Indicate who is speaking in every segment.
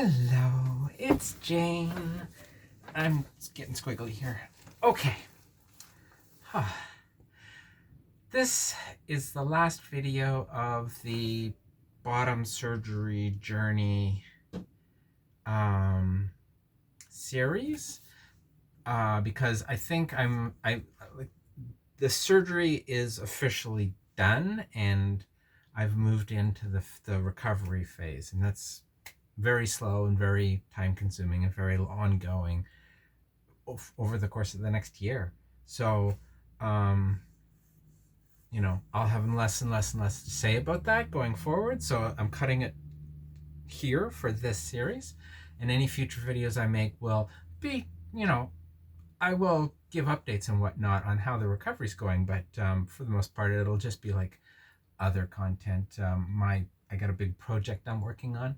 Speaker 1: Hello, it's Jane. I'm getting squiggly here. Okay. This is the last video of the bottom surgery journey series because I think the surgery is officially done and I've moved into the recovery phase, and that's very slow and very time consuming and very ongoing over the course of the next year. So, I'll have less and less and less to say about that going forward. So I'm cutting it here for this series, and any future videos I make will be, I will give updates and whatnot on how the recovery's going. But for the most part, it'll just be like other content. I got a big project I'm working on.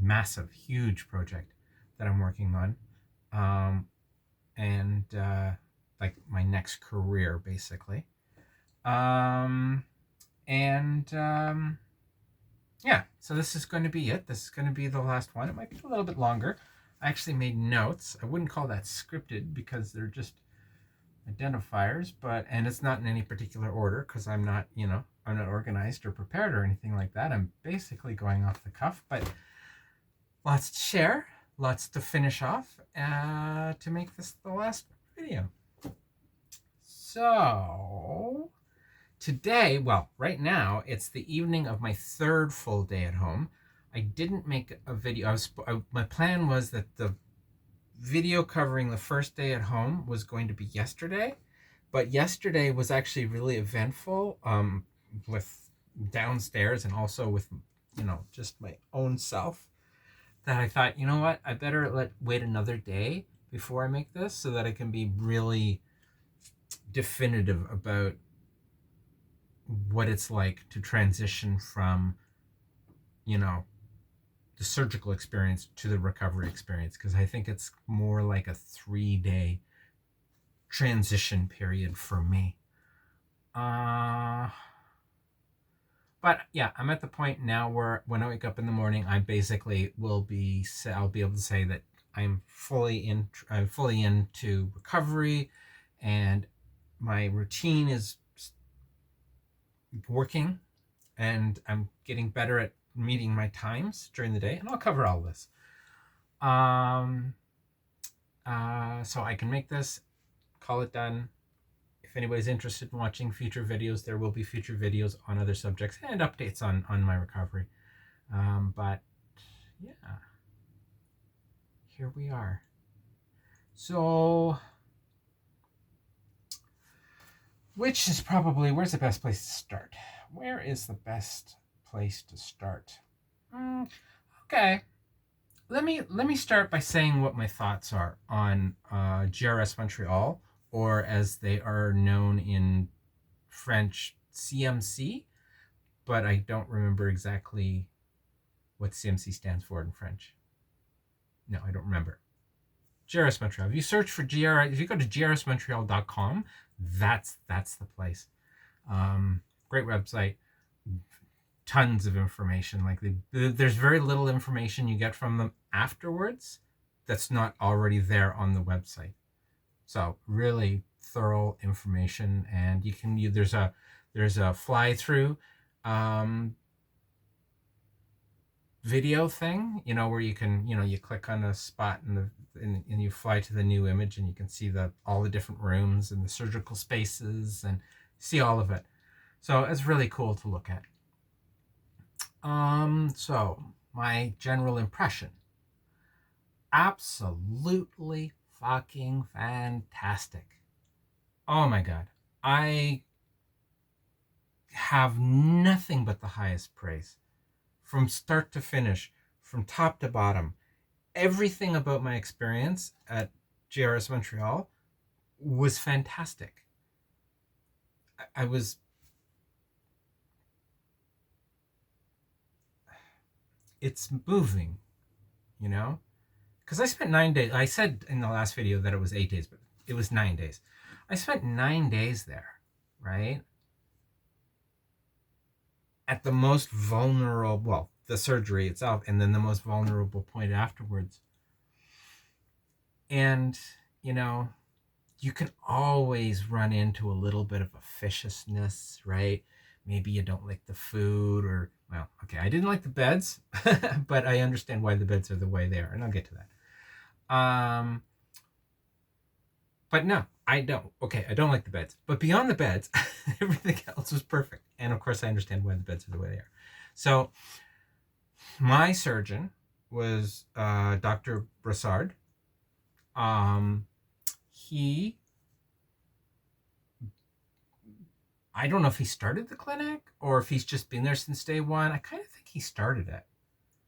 Speaker 1: Massive, huge project that I'm working on, and like my next career, basically. Yeah, so this is going to be it. This is going to be the last one. It might be a little bit longer. I actually made notes. I wouldn't call that scripted because they're just identifiers, and it's not in any particular order because I'm not organized or prepared or anything like that. I'm basically going off the cuff, but lots to share, lots to finish off to make this the last video. So today, well, right now, it's the evening of my third full day at home. I didn't make a video. My plan was that the video covering the first day at home was going to be yesterday, but yesterday was actually really eventful, with downstairs and also with, just my own self, that I thought, you know what, I better wait another day before I make this so that I can be really definitive about what it's like to transition from, the surgical experience to the recovery experience, because I think it's more like a 3-day transition period for me. But yeah, I'm at the point now where when I wake up in the morning, I basically I'll be able to say that I'm fully into recovery, and my routine is working, and I'm getting better at meeting my times during the day, and I'll cover all this. So I can make this, call it done. If anybody's interested in watching future videos, there will be future videos on other subjects and updates on my recovery. But yeah, here we are. So, where's the best place to start? Where is the best place to start? Okay. Let me start by saying what my thoughts are on GRS Montreal, or as they are known in French, CMC, but I don't remember exactly what CMC stands for in French. No, I don't remember. GRS Montreal. If you search for GRS, if you go to grsmontreal.com, that's the place. Great website. Tons of information. Like there's very little information you get from them afterwards that's not already there on the website. So really thorough information, and there's a fly through video thing, where you can, you click on a spot and you fly to the new image, and you can see all the different rooms and the surgical spaces and see all of it. So it's really cool to look at. So my general impression, absolutely fucking fantastic. Oh my God. I have nothing but the highest praise. From start to finish, from top to bottom, everything about my experience at GRS Montreal was fantastic. It's moving, because I spent 9 days. I said in the last video that it was 8 days, but it was 9 days. I spent 9 days there, right? At the most vulnerable, well, the surgery itself, and then the most vulnerable point afterwards. And, you know, you can always run into a little bit of officiousness, right? Maybe you don't like the food, or, well, okay, I didn't like the beds, but I understand why the beds are the way they are, and I'll get to that. But no, I don't. Okay, I don't like the beds. But beyond the beds, everything else was perfect. And of course, I understand why the beds are the way they are. So my surgeon was Dr. Brassard. He, I don't know if he started the clinic or if he's just been there since day one. I kind of think he started it.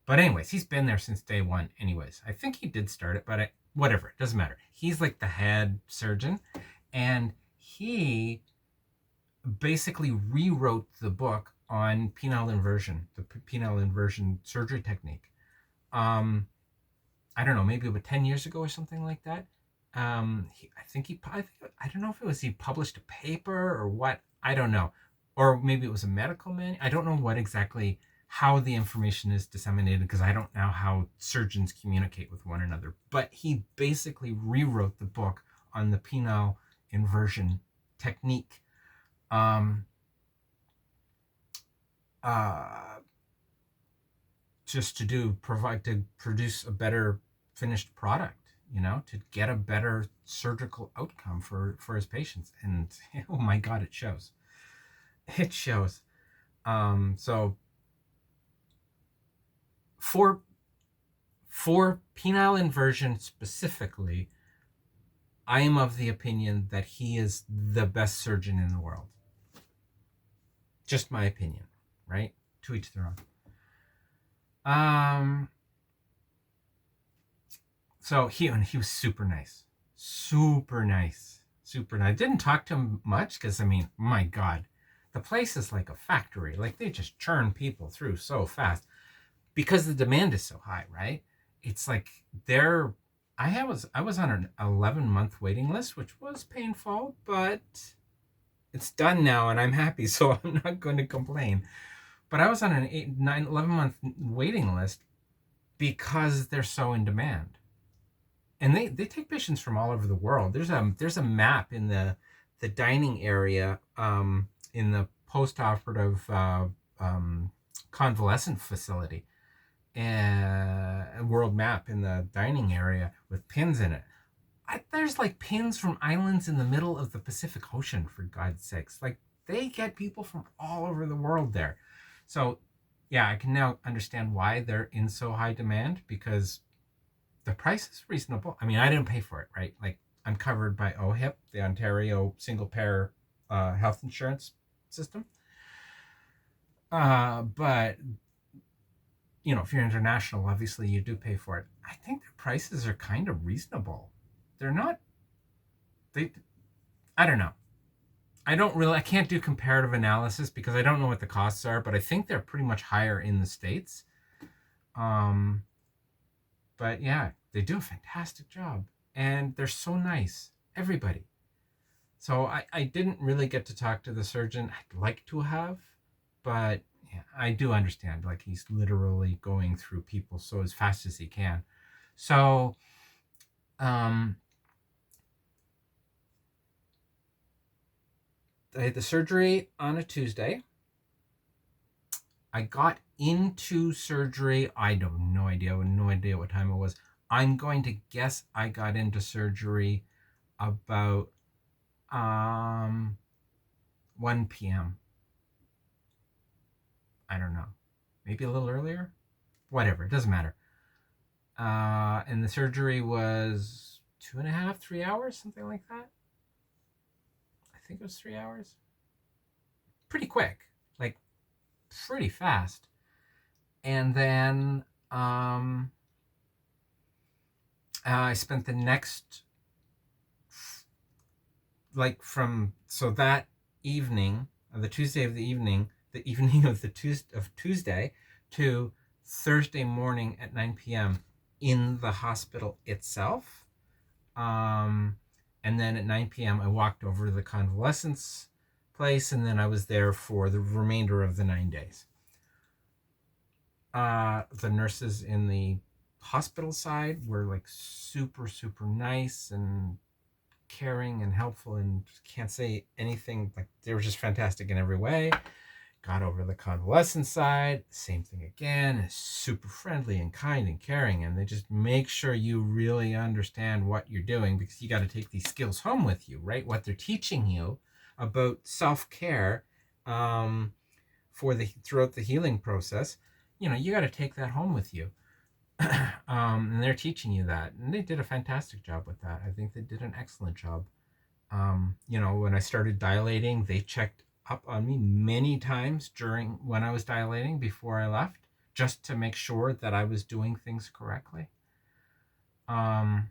Speaker 1: But anyways, he's been there since day one anyways. I think he did start it, but whatever, it doesn't matter. He's like the head surgeon, and he basically rewrote the book on penile inversion, the penile inversion surgery technique. I don't know, maybe about 10 years ago or something like that. I don't know if it was he published a paper or what, I don't know. Or maybe it was a medical manual. I don't know what exactly, how the information is disseminated, because I don't know how surgeons communicate with one another. But he basically rewrote the book on the penile inversion technique. Just to produce a better finished product, to get a better surgical outcome for his patients. And oh my God, it shows. It shows. So for penile inversion specifically, I am of the opinion that he is the best surgeon in the world. Just my opinion, right? To each their own. So he was super nice. I didn't talk to him much because, I mean, my God, the place is like a factory. Like, they just churn people through so fast because the demand is so high, right? It's like I was on an 11-month waiting list, which was painful, but it's done now and I'm happy, so I'm not going to complain. But I was on an 11-month waiting list because they're so in demand. And they take patients from all over the world. There's a map in the dining area, in the post-operative convalescent facility, a world map in the dining area with pins in it. There's like pins from islands in the middle of the Pacific Ocean, for God's sakes. Like, they get people from all over the world there. So yeah, I can now understand why they're in so high demand, because the price is reasonable. I mean, I didn't pay for it, right? Like, I'm covered by OHIP, the Ontario Single Payer Health Insurance System. But, if you're international, obviously you do pay for it. I think the prices are kind of reasonable. They're not, I don't know. I can't do comparative analysis because I don't know what the costs are, but I think they're pretty much higher in the States. But yeah, they do a fantastic job, and they're so nice, everybody. So I didn't really get to talk to the surgeon I'd like to have, but yeah, I do understand, like, he's literally going through people so as fast as he can. So I had the surgery on a Tuesday. I got into surgery, I have no idea what time it was. I'm going to guess I got into surgery about 1 p.m. I don't know. Maybe a little earlier? Whatever, it doesn't matter. And the surgery was 2.5, 3 hours, something like that. I think it was 3 hours. Pretty quick, like, pretty fast. And then I spent the next, like, so that evening, the Tuesday of the evening, the evening of Tuesday to Thursday morning at 9 p.m. in the hospital itself. And then at 9 p.m. I walked over to the convalescence place, and then I was there for the remainder of the 9 days. The nurses in the hospital side were like super, super nice and caring and helpful, and can't say anything, like they were just fantastic in every way. Got over the convalescent side, same thing again, super friendly and kind and caring, and they just make sure you really understand what you're doing, because you got to take these skills home with you, right? What they're teaching you about self-care, for the throughout the healing process, you got to take that home with you. And they're teaching you that, and they did a fantastic job with that. I think they did an excellent job. When I started dilating, they checked up on me many times during when I was dilating before I left, just to make sure that I was doing things correctly. um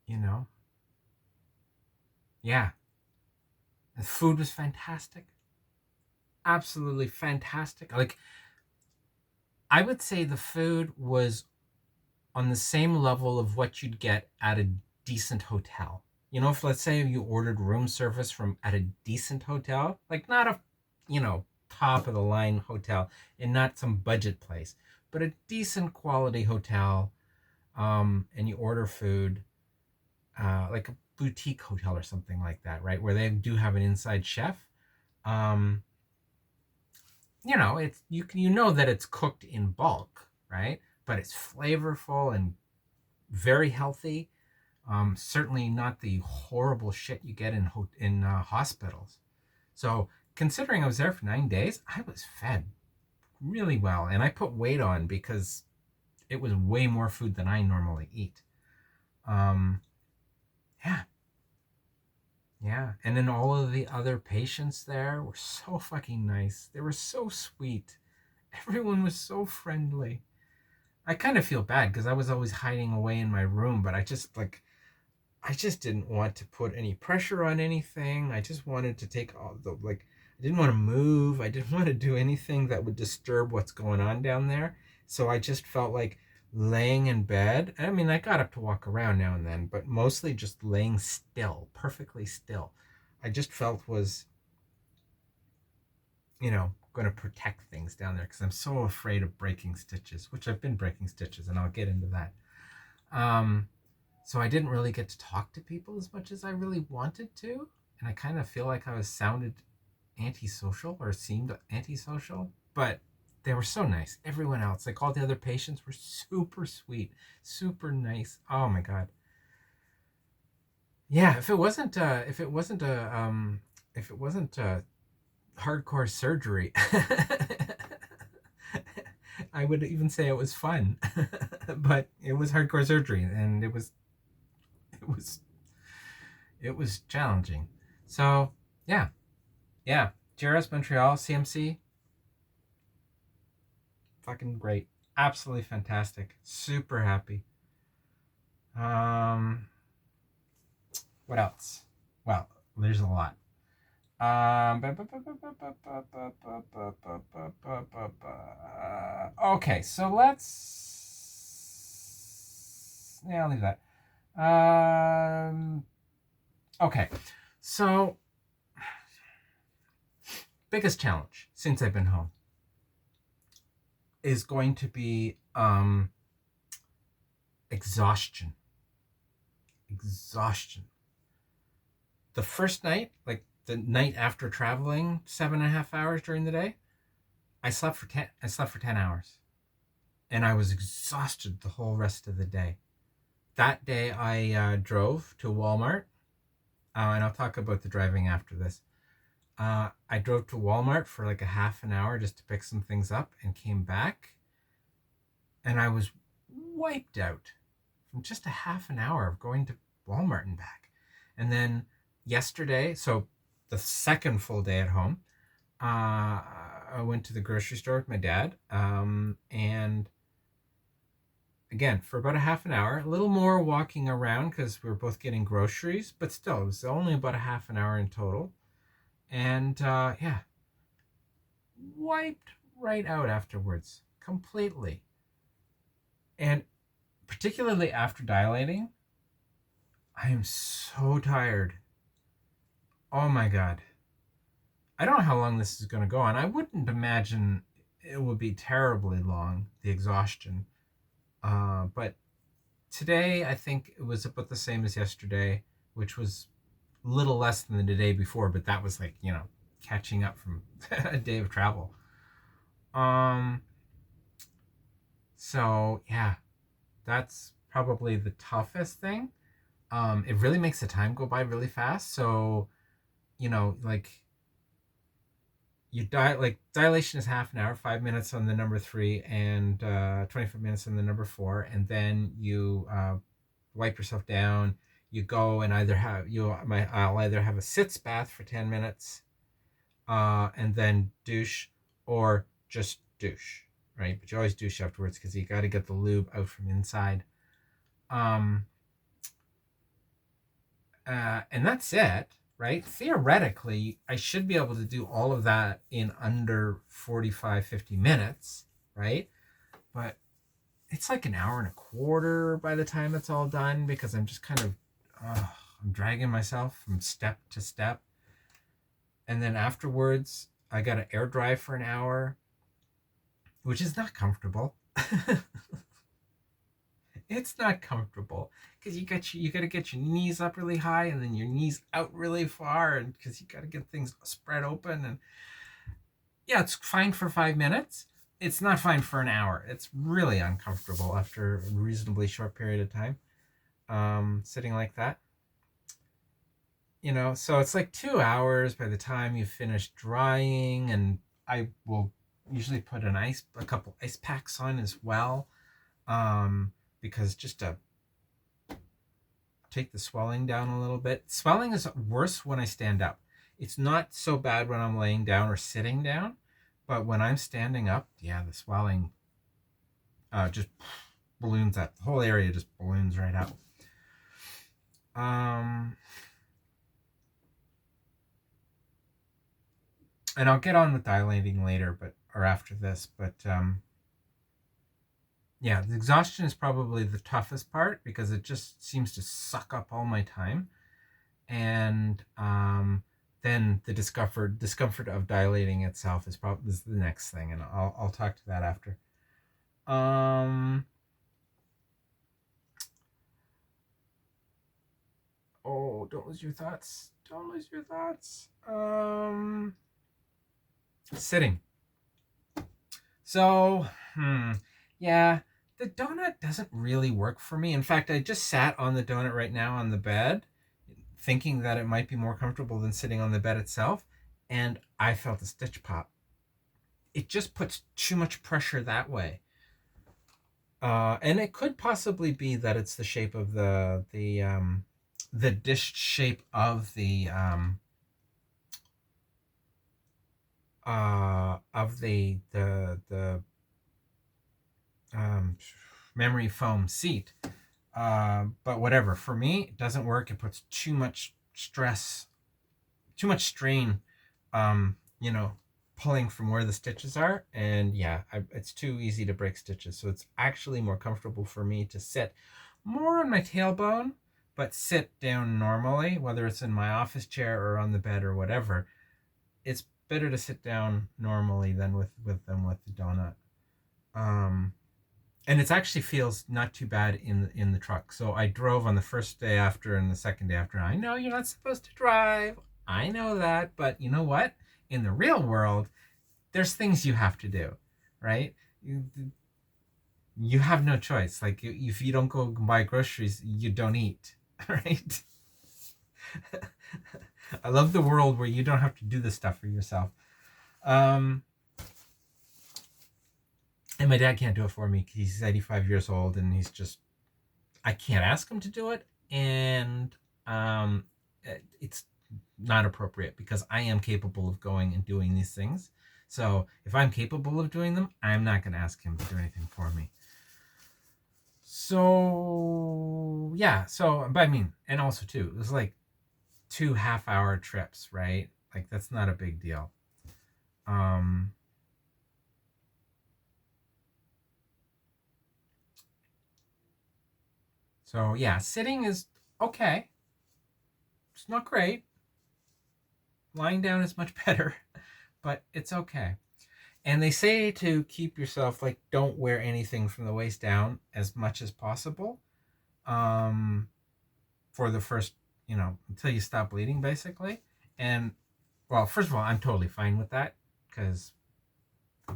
Speaker 1: you know yeah, the food was fantastic, absolutely fantastic. Like, I would say the food was on the same level of what you'd get at a decent hotel. If, let's say, you ordered room service from at a decent hotel, like not a, top of the line hotel and not some budget place, but a decent quality hotel, and you order food, like a boutique hotel or something like that, right? Where they do have an inside chef. Um, it's that it's cooked in bulk, right? But it's flavorful and very healthy. Certainly not the horrible shit you get in hospitals. So, considering I was there for 9 days, I was fed really well, and I put weight on because it was way more food than I normally eat. Um, yeah, yeah, and then all of the other patients there were so fucking nice. They were so sweet. Everyone was so friendly. I kind of feel bad because I was always hiding away in my room, but I just didn't want to put any pressure on anything. I just wanted to take all the, like, I didn't want to move. I didn't want to do anything that would disturb what's going on down there. So I just felt like laying in bed. I mean, I got up to walk around now and then, but mostly just laying still, perfectly still. I just felt was, going to protect things down there because I'm so afraid of breaking stitches, which I've been breaking stitches, and I'll get into that. Um, so I didn't really get to talk to people as much as I really wanted to. And I kind of feel like I was sounded antisocial or seemed antisocial, but they were so nice. Everyone else, like all the other patients, were super sweet, super nice. Oh my God. Yeah, if it wasn't hardcore surgery, I would even say it was fun. But it was hardcore surgery, and it was it was challenging. So yeah, yeah. JRS Montreal CMC, fucking great, absolutely fantastic, super happy. Um, what else? Well, there's a lot. Okay, so I'll leave that. Okay, so biggest challenge since I've been home is going to be exhaustion. Exhaustion. The first night, like the night after traveling 7.5 hours during the day, I slept for 10 hours, and I was exhausted the whole rest of the day. That day, I drove to Walmart, and I'll talk about the driving after this. I drove to Walmart for like a half an hour just to pick some things up, and came back, and I was wiped out from just a half an hour of going to Walmart and back. And then yesterday, so the second full day at home, I went to the grocery store with my dad, and again for about a half an hour, a little more walking around because we were both getting groceries, but still, it was only about a half an hour in total. And yeah, wiped right out afterwards completely. And particularly after dilating, I am so tired. Oh my God. I don't know how long this is going to go on. I wouldn't imagine it would be terribly long, the exhaustion. But today, I think it was about the same as yesterday, which was a little less than the day before, but that was like, catching up from a day of travel. Um, so yeah, that's probably the toughest thing. It really makes the time go by really fast. So, like like dilation is half an hour, 5 minutes on the number three, and 25 minutes on the number four, and then you wipe yourself down. You go and I'll either have a sitz bath for 10 minutes, and then douche, or just douche, right? But you always douche afterwards because you got to get the lube out from inside. Um, and that's it, right? Theoretically, I should be able to do all of that in under 45, 50 minutes, right? But it's like an hour and a quarter by the time it's all done because I'm just kind of, I'm dragging myself from step to step. And then afterwards, I got to air dry for an hour, which is not comfortable. It's not comfortable because you got to get your knees up really high and then your knees out really far, and because you got to get things spread open. And yeah, it's fine for 5 minutes. It's not fine for an hour. It's really uncomfortable after a reasonably short period of time, sitting like that. So it's like 2 hours by the time you finish drying, and I will usually put a couple ice packs on as well, because just to take the swelling down a little bit. Swelling is worse when I stand up. It's not so bad when I'm laying down or sitting down, but when I'm standing up, yeah, the swelling just balloons up. The whole area just balloons right up. And I'll get on with dilating later, or after this, but yeah, the exhaustion is probably the toughest part because it just seems to suck up all my time. And then the discomfort of dilating itself is the next thing, and I'll talk to that after. Oh, don't lose your thoughts. Don't lose your thoughts. Sitting. So, yeah, the donut doesn't really work for me. In fact, I just sat on the donut right now on the bed, thinking that it might be more comfortable than sitting on the bed itself, and I felt a stitch pop. It just puts too much pressure that way. And it could possibly be that it's the shape of the dish shape of the memory foam seat. But whatever. For me, it doesn't work. It puts too much stress, too much strain, pulling from where the stitches are. And yeah, it's too easy to break stitches. So it's actually more comfortable for me to sit more on my tailbone, but sit down normally, whether it's in my office chair or on the bed or whatever. It's better to sit down normally than with the donut. And it actually feels not too bad in the truck. So I drove on the first day after and the second day after. I know you're not supposed to drive. I know that, but you know what? In the real world, there's things you have to do, right? You have no choice. Like if you don't go buy groceries, you don't eat, right? I love the world where you don't have to do this stuff for yourself. And my dad can't do it for me. He's 85 years old, and I can't ask him to do it, and it's not appropriate because I am capable of going and doing these things. So if I'm capable of doing them, I'm not going to ask him to do anything for me. So yeah, but I mean, and also too, it was like 2 half-hour trips, right? Like that's not a big deal. So yeah, sitting is okay. It's not great. Lying down is much better, but it's okay. And they say to keep yourself, like, don't wear anything from the waist down as much as possible, um, for the first, until you stop bleeding, basically. And, well, first of all, I'm totally fine with that because it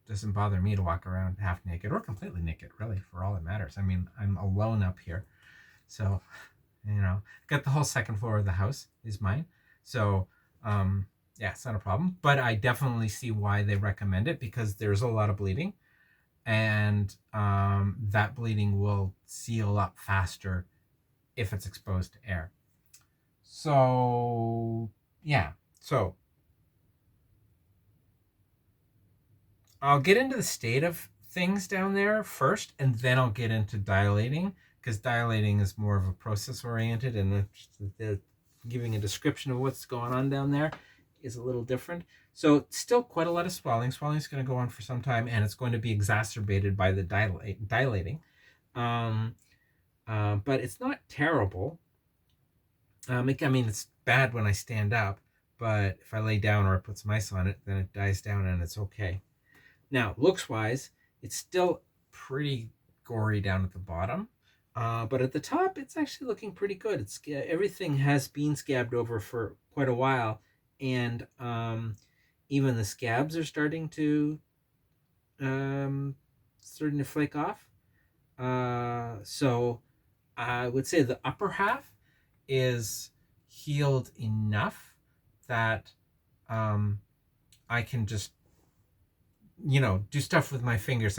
Speaker 1: doesn't bother me to walk around half naked or completely naked, really, for all it matters. I mean, I'm alone up here. So, got the whole second floor of the house is mine. So, yeah, it's not a problem. But I definitely see why they recommend it because there's a lot of bleeding, and that bleeding will seal up faster if it's exposed to air. So, yeah. So, I'll get into the state of things down there first, and then I'll get into dilating because dilating is more of a process oriented, and the giving a description of what's going on down there is a little different. So still quite a lot of swelling. Swelling is going to go on for some time, and it's going to be exacerbated by the dilating. But it's not terrible. I mean, it's bad when I stand up, but if I lay down or I put some ice on it, then it dies down and it's okay. Now, looks wise, it's still pretty gory down at the bottom, but at the top, it's actually looking pretty good. Everything has been scabbed over for quite a while, and even the scabs are starting to flake off. So I would say the upper half is healed enough that I can just do stuff with my fingers,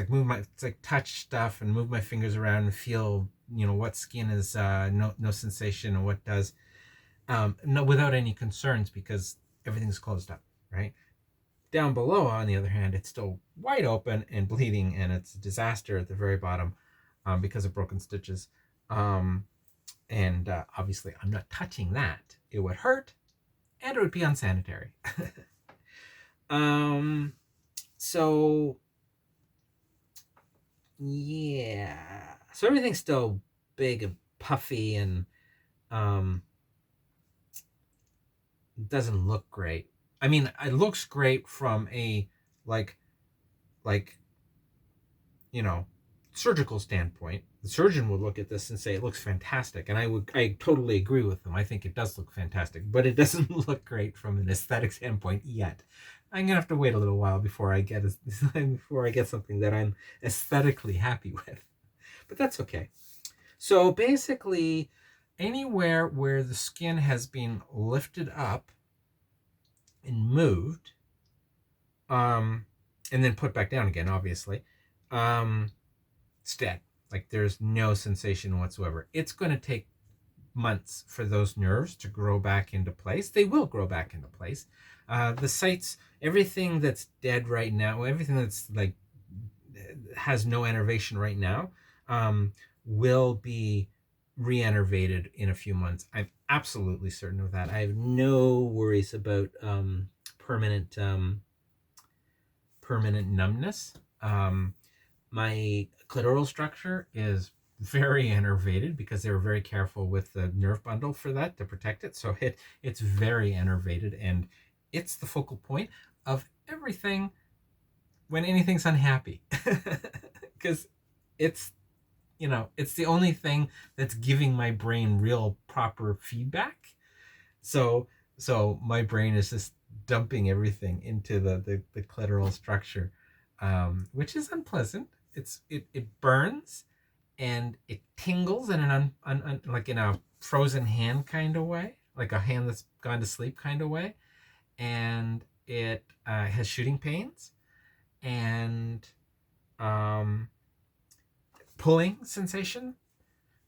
Speaker 1: like touch stuff and move my fingers around and feel what skin is no sensation and what does, no, without any concerns because everything's closed up, right? Down below, on the other hand, it's still wide open and bleeding, and it's a disaster at the very bottom because of broken stitches. And obviously I'm not touching that. It would hurt and it would be unsanitary. So yeah, so everything's still big and puffy and doesn't look great. I mean, it looks great from a like surgical standpoint. The surgeon would look at this and say it looks fantastic, and I totally agree with them. I think it does look fantastic, but it doesn't look great from an aesthetic standpoint yet. I'm gonna have to wait a little while before I get something that I'm aesthetically happy with, but that's okay. So basically, anywhere where the skin has been lifted up and moved, and then put back down again, obviously, it's dead. Like there's no sensation whatsoever. It's going to take months for those nerves to grow back into place. They will grow back into place. The sites, everything that's dead right now, everything that's like has no innervation right now, will be re-innervated in a few months. I'm absolutely certain of that. I have no worries about permanent numbness. My clitoral structure is very innervated because they were very careful with the nerve bundle for that to protect it. So it's very innervated, and it's the focal point of everything when anything's unhappy because it's it's the only thing that's giving my brain real proper feedback. So my brain is just dumping everything into the clitoral structure, which is unpleasant. It burns and it tingles in an like in a frozen hand kind of way, like a hand that's gone to sleep kind of way, and it has shooting pains and pulling sensation,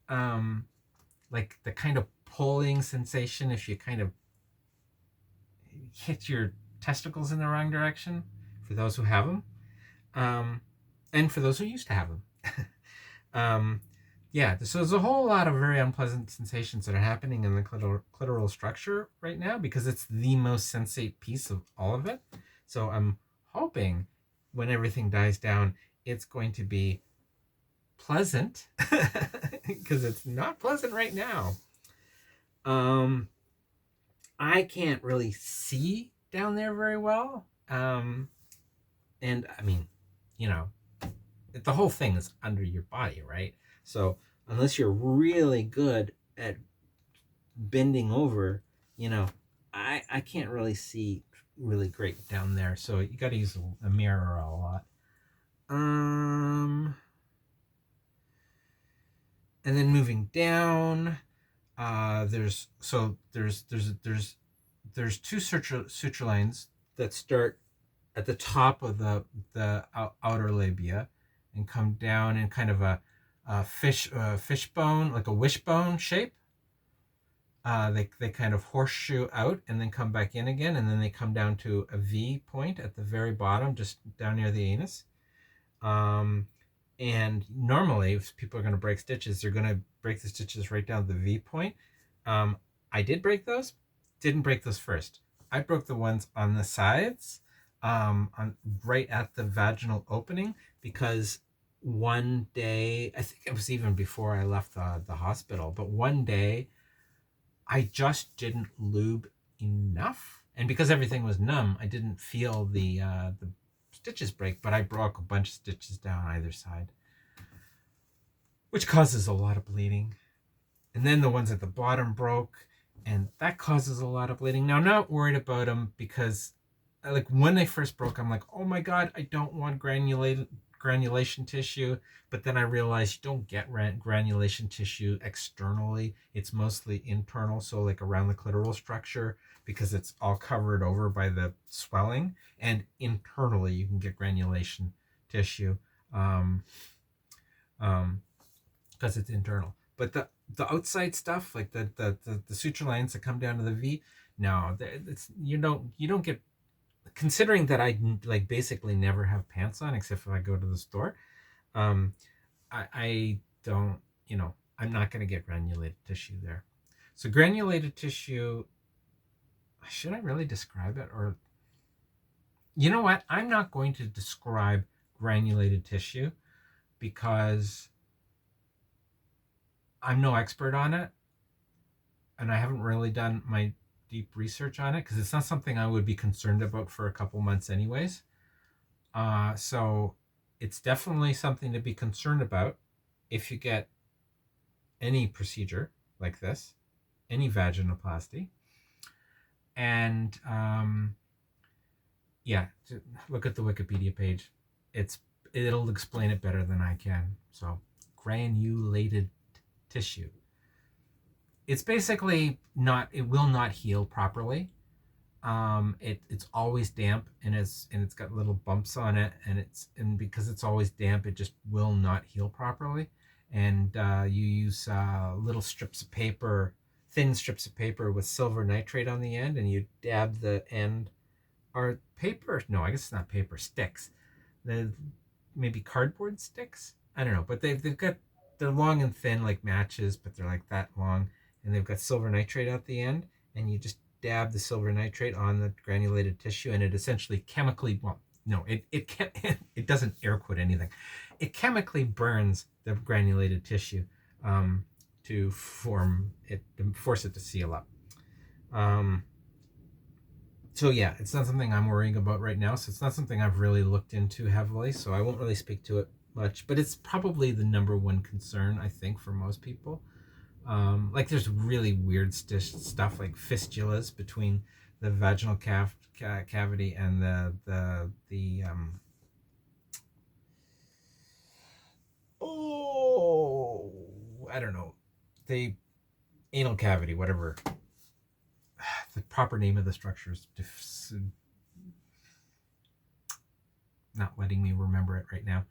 Speaker 1: like the kind of pulling sensation if you kind of hit your testicles in the wrong direction, for those who have them, and for those who used to have them. Yeah, so there's a whole lot of very unpleasant sensations that are happening in the clitoral structure right now because it's the most sensate piece of all of it. So I'm hoping when everything dies down, it's going to be pleasant because it's not pleasant right now. I can't really see down there very well. And I mean, you know, the whole thing is under your body, right? So unless you're really good at bending over, you know, I can't really see really great down there. So you got to use a mirror a lot. Um, and then moving down, there's two suture lines that start at the top of the outer labia and come down in kind of a fishbone, like a wishbone shape. They kind of horseshoe out and then come back in again, and then they come down to a V point at the very bottom, just down near the anus. And normally, if people are going to break stitches, they're going to break the stitches right down the V point. I did break those, didn't break those first. I broke the ones on the sides, on right at the vaginal opening, because one day, I think it was even before I left the hospital, but one day I just didn't lube enough. And because everything was numb, I didn't feel the stitches break, but I broke a bunch of stitches down either side, which causes a lot of bleeding. And then the ones at the bottom broke, and that causes a lot of bleeding. Now, I'm not worried about them because, like, when they first broke, I'm like, oh my God, I don't want granulation tissue. But then I realized you don't get granulation tissue externally. It's mostly internal, so like around the clitoral structure, because it's all covered over by the swelling. And internally, you can get granulation tissue because it's internal. But the outside stuff, like the suture lines that come down to the V, no, it's you don't get. Considering that I like basically never have pants on except if I go to the store, I don't, I'm not going to get granulated tissue there. So granulated tissue, should I really describe it? Or, you know what? I'm not going to describe granulated tissue because I'm no expert on it. And I haven't really done my deep research on it because it's not something I would be concerned about for a couple months anyways. So it's definitely something to be concerned about if you get any procedure like this, any vaginoplasty. And yeah, look at the Wikipedia page. It'll explain it better than I can. So granulated tissue. It's basically it will not heal properly. It's always damp and it's got little bumps on it, and because it's always damp, it just will not heal properly. And you use little strips of paper, thin strips of paper with silver nitrate on the end, and you dab the end, or paper. No, I guess it's not paper. Sticks. Maybe cardboard sticks. I don't know, but they're long and thin like matches, but they're like that long, and they've got silver nitrate at the end, and you just dab the silver nitrate on the granulated tissue, and it essentially chemically, well, no, it can't, it doesn't air quote anything. It chemically burns the granulated tissue to force it to seal up. So yeah, it's not something I'm worrying about right now. So it's not something I've really looked into heavily. So I won't really speak to it much. But it's probably the number one concern, I think, for most people. Like there's really weird stuff like fistulas between the vaginal cavity and the I don't know, the anal cavity, whatever the proper name of the structure is. Not letting me remember it right now.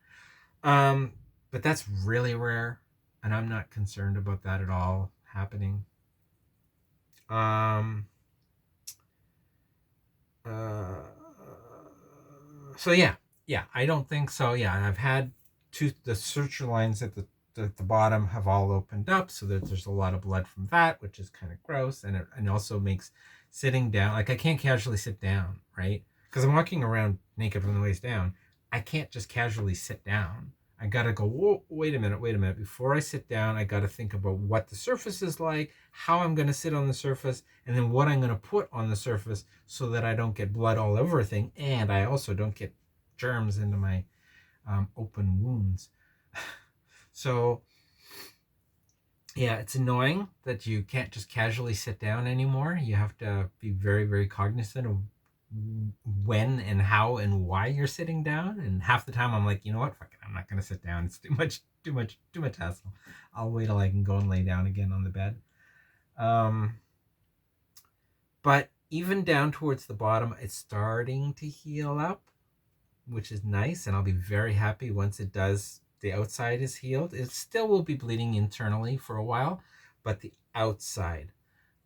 Speaker 1: But that's really rare, and I'm not concerned about that at all happening. So yeah, I don't think so. Yeah, I've had the suture lines at the bottom have all opened up, so that there's a lot of blood from that, which is kind of gross, and it also makes sitting down, like I can't casually sit down, right? Because I'm walking around naked from the waist down. I can't just casually sit down. I gotta go, whoa, wait a minute. Before I sit down, I gotta think about what the surface is like, how I'm gonna sit on the surface, and then what I'm gonna put on the surface so that I don't get blood all over everything, and I also don't get germs into my open wounds. So yeah, it's annoying that you can't just casually sit down anymore. You have to be very, very cognizant of when and how and why you're sitting down. And half the time I'm like, you know what? Fuck it, I'm not gonna sit down. It's too much hassle. I'll wait till I can go and lay down again on the bed. But even down towards the bottom, it's starting to heal up, which is nice, and I'll be very happy once it does. The outside is healed. It still will be bleeding internally for a while, but the outside,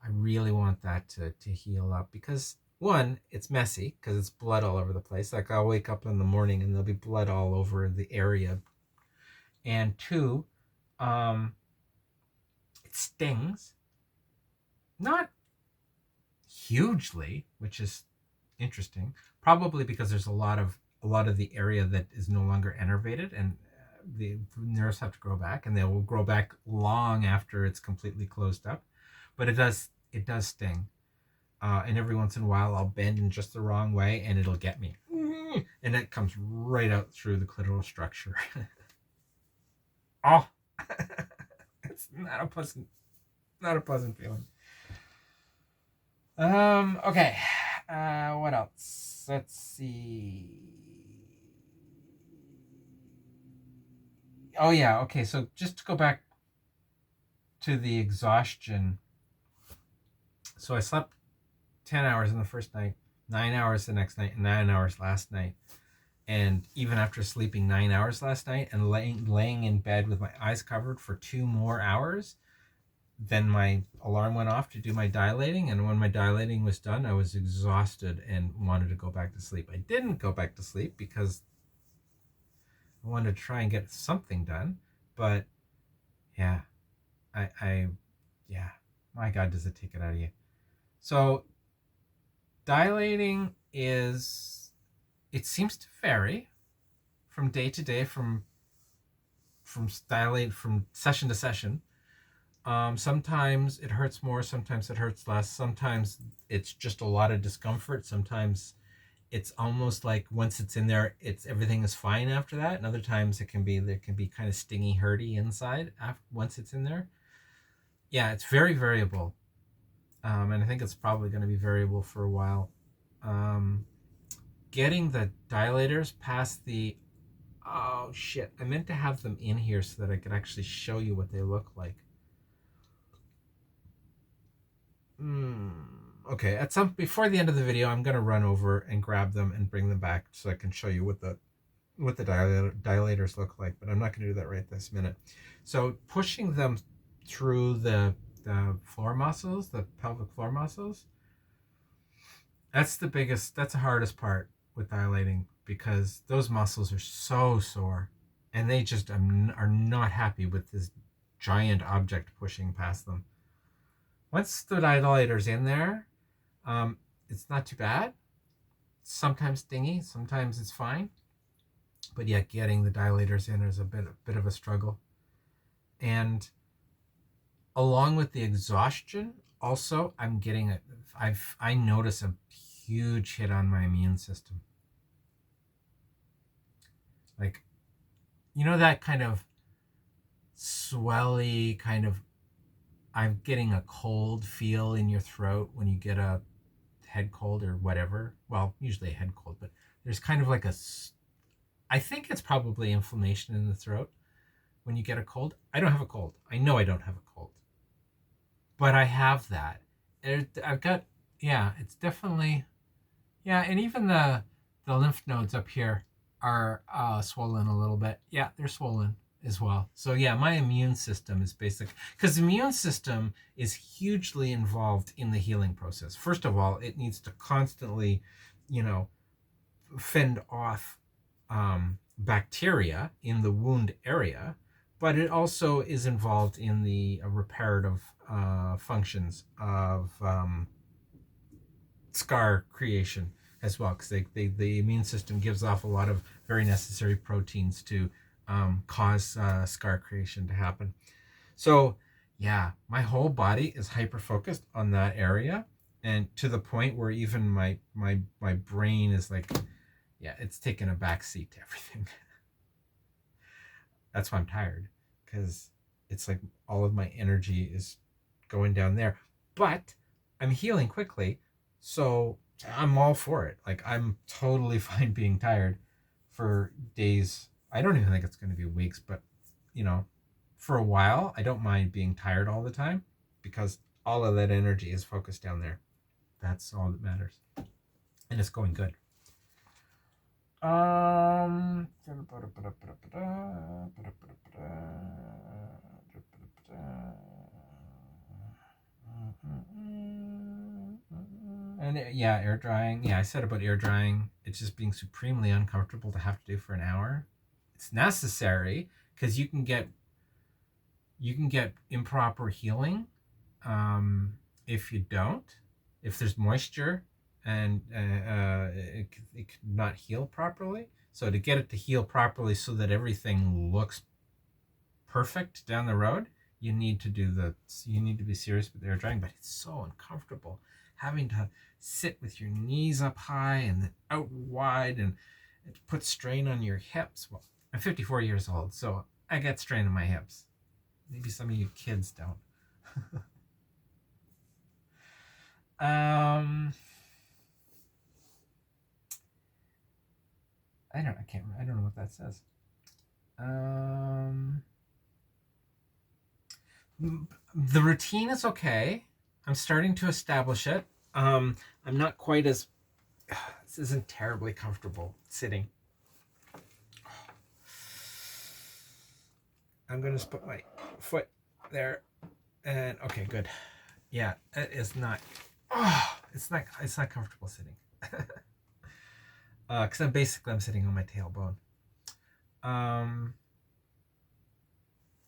Speaker 1: I really want that to heal up because one, it's messy because it's blood all over the place. Like I'll wake up in the morning and there'll be blood all over the area. And two, it stings. Not hugely, which is interesting. Probably because there's a lot of the area that is no longer innervated, and the nerves have to grow back, and they will grow back long after it's completely closed up. But it does sting, and every once in a while I'll bend in just the wrong way, and it'll get me, and it comes right out through the clitoral structure. Oh, it's not a pleasant feeling. Okay. What else? Let's see. Oh yeah, okay, so just to go back to the exhaustion. So I slept 10 hours in the first night, 9 hours the next night, and 9 hours last night. And even after sleeping 9 hours last night and laying in bed with my eyes covered for 2 more hours, then my alarm went off to do my dilating, and when my dilating was done, I was exhausted and wanted to go back to sleep. I didn't go back to sleep because I wanted to try and get something done, but yeah, yeah, my God, does it take it out of you. So dilating it seems to vary from day to day, from session to session. Sometimes it hurts more, sometimes it hurts less, sometimes it's just a lot of discomfort, sometimes it's almost like once it's in there, everything is fine after that, and other times there can be kind of stingy, hurty inside once it's in there. Yeah, it's very variable, and I think it's probably going to be variable for a while. Getting the dilators past the oh shit, I meant to have them in here so that I could actually show you what they look like. Okay, before the end of the video, I'm gonna run over and grab them and bring them back so I can show you what the dilators look like, but I'm not gonna do that right this minute. So pushing them through the floor muscles, the pelvic floor muscles, that's the hardest part with dilating, because those muscles are so sore, and they just are not happy with this giant object pushing past them. Once the dilator's in there, it's not too bad. Sometimes stingy, sometimes it's fine. But yeah, getting the dilators in is a bit of a struggle. And along with the exhaustion, also I notice a huge hit on my immune system. Like, you know, that kind of swelly kind of, I'm getting a cold feel in your throat when you get a head cold or whatever. Well, usually a head cold, but there's kind of like I think it's probably inflammation in the throat when you get a cold. I don't have a cold. I know I don't have a cold, but I have that. I've got, yeah, it's definitely, yeah, and even the lymph nodes up here are swollen a little bit. Yeah, they're swollen as well. So yeah, my immune system is because the immune system is hugely involved in the healing process. First of all, it needs to constantly, fend off bacteria in the wound area, but it also is involved in the reparative functions of scar creation as well, because the immune system gives off a lot of very necessary proteins to cause scar creation to happen. So yeah, my whole body is hyper focused on that area, and to the point where even my brain is like, yeah, it's taking a back seat to everything. That's why I'm tired, because it's like all of my energy is going down there. But I'm healing quickly, so I'm all for it. Like I'm totally fine being tired for days. I don't even think it's going to be weeks, but you know, for a while, I don't mind being tired all the time because all of that energy is focused down there. That's all that matters, and it's going good. Um. And yeah, air drying. Yeah, I said about air drying. It's just being supremely uncomfortable to have to do for an hour. It's necessary because you can get improper healing if you don't. If there's moisture and it could not heal properly. So to get it to heal properly so that everything looks perfect down the road, you need to be serious with air drying. But it's so uncomfortable having to sit with your knees up high and then out wide, and it puts strain on your hips. Well, I'm 54 years old, so I get strain on my hips. Maybe some of you kids don't. um I don't know what that says. Um, the routine is okay. I'm starting to establish it. I'm not quite as. This isn't terribly comfortable sitting. I'm gonna just put my foot there, and okay, good. Yeah, it is not. Oh, it's not. It's not comfortable sitting. Because I'm sitting on my tailbone. Um,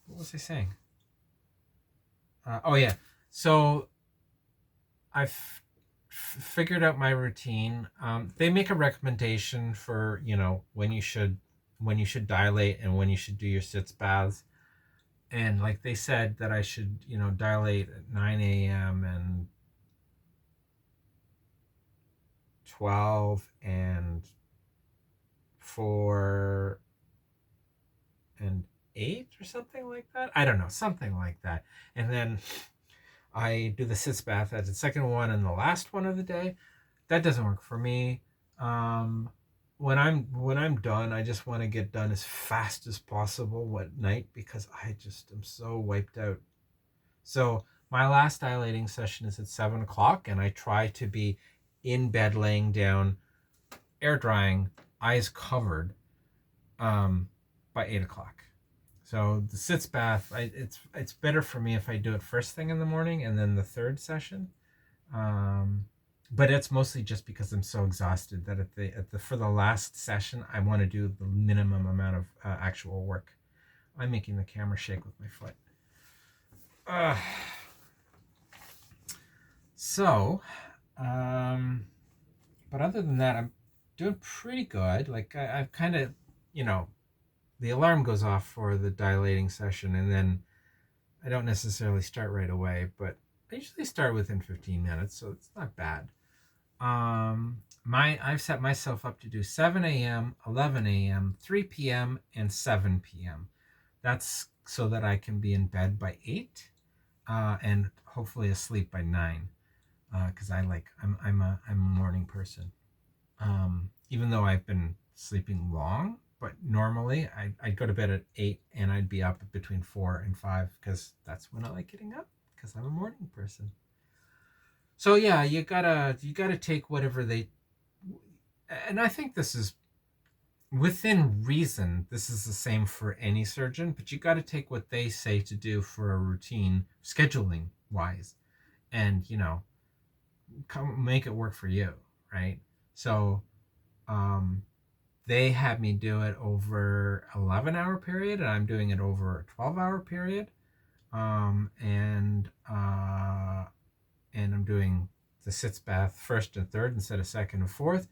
Speaker 1: what was I saying? Oh yeah. So I've figured out my routine. They make a recommendation for when you should dilate and when you should do your sitz baths. And like they said that I should dilate at 9 a.m. and 12 and 4 and 8 or something like that. I don't know, something like that. And then I do the sitz bath as the second one and the last one of the day. That doesn't work for me. Um, when I'm done, I just want to get done as fast as possible at night because I just am so wiped out. So my last dilating session is at 7 o'clock, and I try to be in bed, laying down, air drying, eyes covered, by 8 o'clock. So the sitz bath, it's better for me if I do it first thing in the morning and then the third session. Um, but it's mostly just because I'm so exhausted that for the last session I want to do the minimum amount of actual work. I'm making the camera shake with my foot. So, but other than that, I'm doing pretty good. Like I've kind of, the alarm goes off for the dilating session, and then I don't necessarily start right away, but I usually start within 15 minutes, so it's not bad. I've set myself up to do 7 a.m., 11 a.m., 3 p.m., and 7 p.m. That's so that I can be in bed by 8, and hopefully asleep by 9. Because I'm a morning person. Even though I've been sleeping long, but normally I'd go to bed at 8 and I'd be up between 4 and 5 because that's when I like getting up because I'm a morning person. So yeah, you gotta take whatever they, and I think this is within reason. This is the same for any surgeon, but you got to take what they say to do for a routine scheduling wise, and make it work for you, right? So um, they had me do it over 11-hour period, and I'm doing it over a 12-hour period, and I'm doing the sitz bath first and third instead of second and fourth,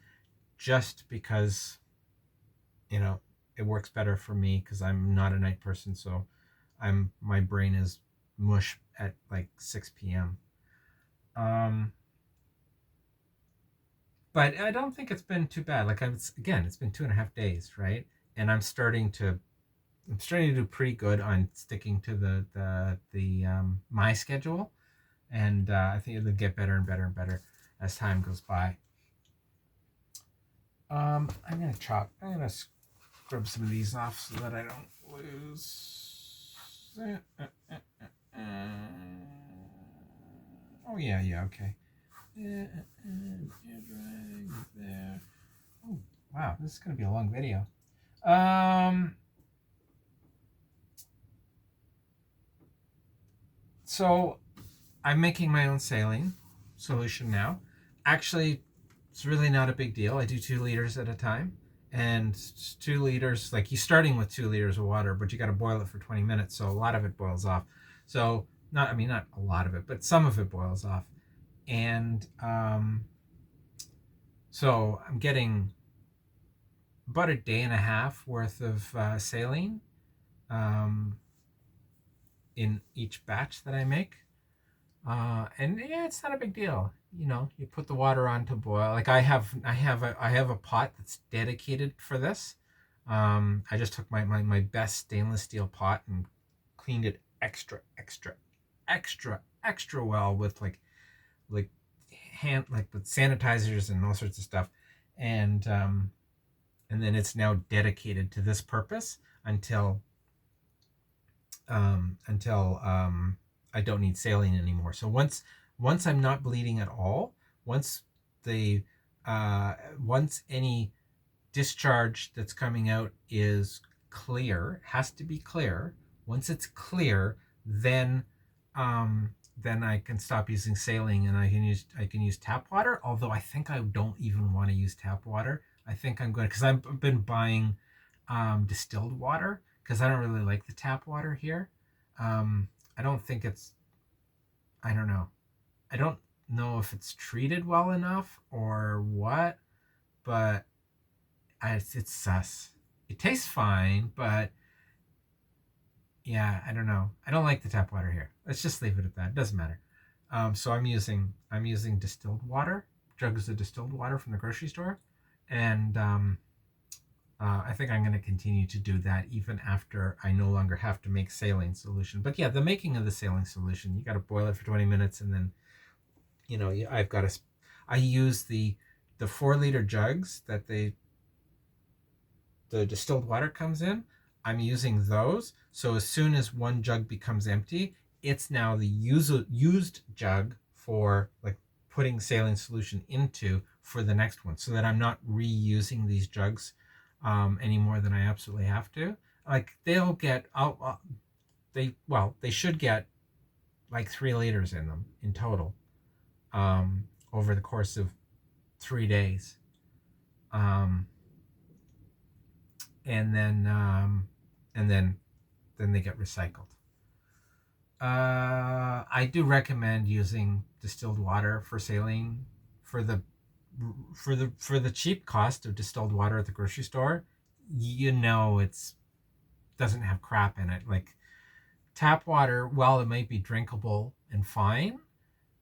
Speaker 1: just because you know it works better for me because I'm not a night person. So my brain is mush at like 6 p.m. But I don't think it's been too bad. Like it's been 2.5 days, right? And I'm starting to do pretty good on sticking to the my schedule, and I think it'll get better and better and better as time goes by. I'm gonna scrub some of these off so that I don't lose. Oh yeah, okay. There. Oh wow, this is gonna be a long video. So I'm making my own saline solution now. Actually, it's really not a big deal. I do 2 liters at a time, and 2 liters, like you're starting with 2 liters of water, but you got to boil it for 20 minutes, so a lot of it boils off. So not a lot of it, but some of it boils off, and so I'm getting about a day and a half worth of saline in each batch that I make. And yeah, it's not a big deal. You put the water on to boil. Like I have a pot that's dedicated for this. I just took my best stainless steel pot and cleaned it extra well with like with sanitizers and all sorts of stuff, and then it's now dedicated to this purpose until I don't need saline anymore. So once I'm not bleeding at all, once any discharge that's coming out is clear, has to be clear. Once it's clear, then I can stop using saline and I can use tap water. Although I think I don't even want to use tap water. I think I'm going, because I've been buying distilled water because I don't really like the tap water here. I don't think I don't know. I don't know if it's treated well enough or what, but it's sus. It tastes fine, but yeah, I don't know. I don't like the tap water here. Let's just leave it at that. It doesn't matter. So I'm using distilled water, jugs of distilled water from the grocery store, and I think I'm going to continue to do that even after I no longer have to make saline solution. But yeah, the making of the saline solution, you got to boil it for 20 minutes, and then I use the 4-liter jugs that the distilled water comes in. I'm using those. So as soon as one jug becomes empty, it's now the used jug for like putting saline solution into for the next one, so that I'm not reusing these jugs any more than I absolutely have to. Like they'll get they should get like 3 liters in them in total over the course of 3 days. And then they get recycled. I do recommend using distilled water for saline for the cheap cost of distilled water at the grocery store. It's doesn't have crap in it. Like tap water, while it might be drinkable and fine,